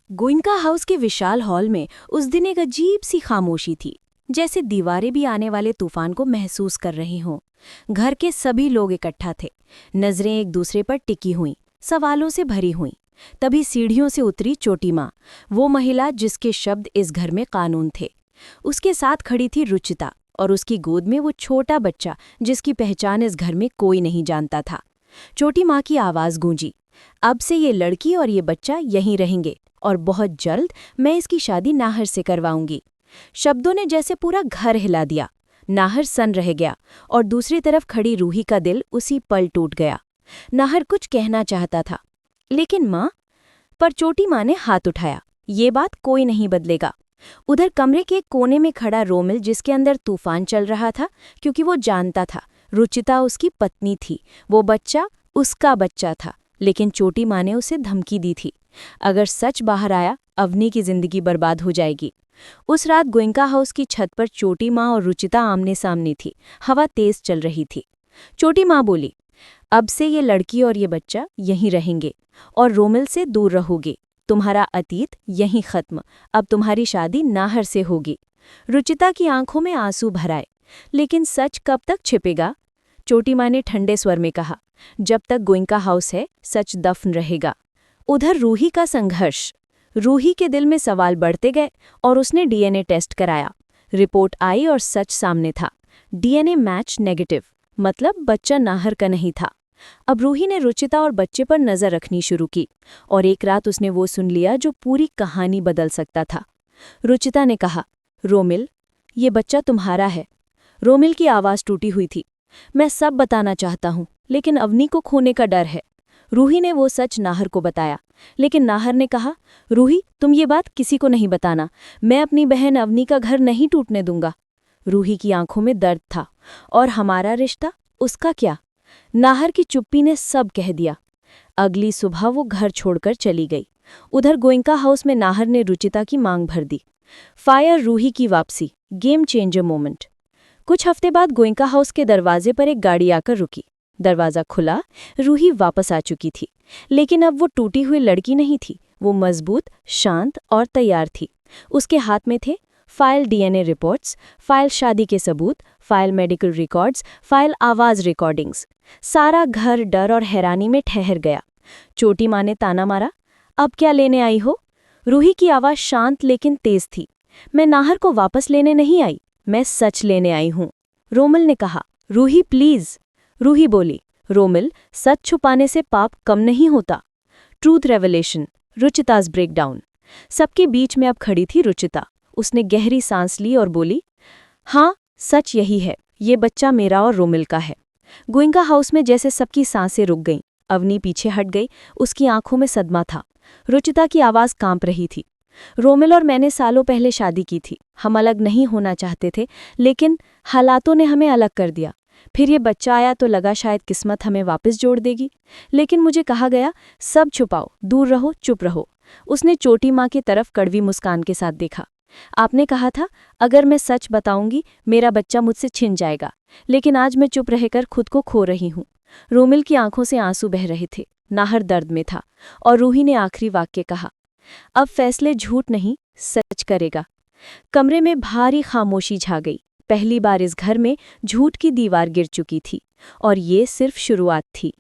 Goenka house के विशाल hall में उस दिन एक अजीब सी खामोशी थी, जैसे दीवारें भी आने वाले तूफान को महसूस कर रही हों। घर के सभी लोग इकट्ठा थे, नजरें एक दूसरे पर टिकी हुईं, सवालों से भरी हुईं। तभी सीढ़ियों से उतरी चोटी माँ, वो महिला जिसके शब्द इस घर में कानून थे। उसके साथ खड़ी थी रुचिता और उसकी गोद में वो छोटा बच्चा जिसकी पहचान इस घर में कोई नहीं जानता था। चोटी माँ की आवाज़ गूंजी, अब से ये लड़की और ये बच्चा यहीं रहेंगे और बहुत जल्द मैं इसकी शादी नाहर से करवाऊंगी। शब्दों ने जैसे पूरा घर हिला दिया। नाहर सन रह गया और दूसरी तरफ खड़ी रूही का दिल उसी पल टूट गया। नाहर कुछ कहना चाहता था, लेकिन माँ, पर चोटी माँ ने हाथ उठाया, ये बात कोई नहीं बदलेगा। उधर कमरे के एक कोने में खड़ा रोमिल, जिसके अंदर तूफान चल रहा था, क्योंकि वो जानता था रुचिता उसकी पत्नी थी, वो बच्चा उसका बच्चा था। लेकिन चोटी माँ ने उसे धमकी दी थी, अगर सच बाहर आया अवनी की जिंदगी बर्बाद हो जाएगी। उस रात गोइंका हाउस की छत पर चोटी माँ और रुचिता आमने सामने थी। हवा तेज चल रही थी। चोटी माँ बोली, अब से ये लड़की और ये बच्चा यहीं रहेंगे और रोमिल से दूर रहोगे। तुम्हारा अतीत यहीं खत्म, अब तुम्हारी शादी नाहर से होगी। रुचिता की आंखों में आंसू भर आए, लेकिन सच कब तक छिपेगा? चोटी माँ ने ठंडे स्वर में कहा, जब तक गोइंका हाउस है सच दफन रहेगा। उधर रूही का संघर्ष। रूही के दिल में सवाल बढ़ते गए और उसने डीएनए टेस्ट कराया। रिपोर्ट आई और सच सामने था। डीएनए मैच नेगेटिव, मतलब बच्चा नाहर का नहीं था। अब रूही ने रुचिता और बच्चे पर नजर रखनी शुरू की और एक रात उसने वो सुन लिया जो पूरी कहानी बदल सकता था। रुचिता ने कहा, रोमिल, ये बच्चा तुम्हारा है। रोमिल की आवाज़ टूटी हुई थी, मैं सब बताना चाहता हूँ, लेकिन अवनी को खोने का डर है। रूही ने वो सच नाहर को बताया, लेकिन नाहर ने कहा, रूही, तुम ये बात किसी को नहीं बताना, मैं अपनी बहन अवनी का घर नहीं टूटने दूंगा। रूही की आंखों में दर्द था। और हमारा रिश्ता, उसका क्या? नाहर की चुप्पी ने सब कह दिया। अगली सुबह वो घर छोड़कर चली गई। उधर गोइंका हाउस में नाहर ने रुचिता की मांग भर दी। फायर रूही की वापसी, गेम चेंजर मोमेंट। कुछ हफ्ते बाद गोइंका हाउस के दरवाजे पर एक गाड़ी आकर रुकी। दरवाज़ा खुला, रूही वापस आ चुकी थी, लेकिन अब वो टूटी हुई लड़की नहीं थी। वो मजबूत, शांत और तैयार थी। उसके हाथ में थे फाइल डीएनए रिपोर्ट्स, फाइल शादी के सबूत, फाइल मेडिकल रिकॉर्ड्स, फाइल आवाज़ रिकॉर्डिंग्स। सारा घर डर और हैरानी में ठहर गया। चोटी माँ ने ताना मारा, अब क्या लेने आई हो? रूही की आवाज़ शांत लेकिन तेज थी, मैं नाहर को वापस लेने नहीं आई, मैं सच लेने आई हूँ। रोमिल ने कहा, रूही प्लीज़। रूही बोली, रोमिल, सच छुपाने से पाप कम नहीं होता। ट्रूथ रेवलेशन, रुचिताज ब्रेकडाउन। सबके बीच में अब खड़ी थी रुचिता। उसने गहरी सांस ली और बोली, हाँ, सच यही है, ये बच्चा मेरा और रोमिल का है। गोइंका हाउस में जैसे सबकी सांसें रुक गईं। अवनी पीछे हट गई, उसकी आंखों में सदमा था। रुचिता की आवाज़ कांप रही थी, रोमिल और मैंने सालों पहले शादी की थी, हम अलग नहीं होना चाहते थे, लेकिन हालातों ने हमें अलग कर दिया। फिर ये बच्चा आया तो लगा शायद किस्मत हमें वापस जोड़ देगी, लेकिन मुझे कहा गया, सब छुपाओ, दूर रहो, चुप रहो। उसने चोटी माँ की तरफ कड़वी मुस्कान के साथ देखा। आपने कहा था, अगर मैं सच बताऊंगी मेरा बच्चा मुझसे छिन जाएगा, लेकिन आज मैं चुप रहकर खुद को खो रही हूँ। रोमिल की आंखों से आंसू बह रहे थे, नाहर दर्द में था, और रूही ने आखिरी वाक्य कहा, अब फैसले झूठ नहीं, सच करेगा। कमरे में भारी खामोशी छा गई। पहली बार इस घर में झूठ की दीवार गिर चुकी थी, और ये सिर्फ शुरुआत थी।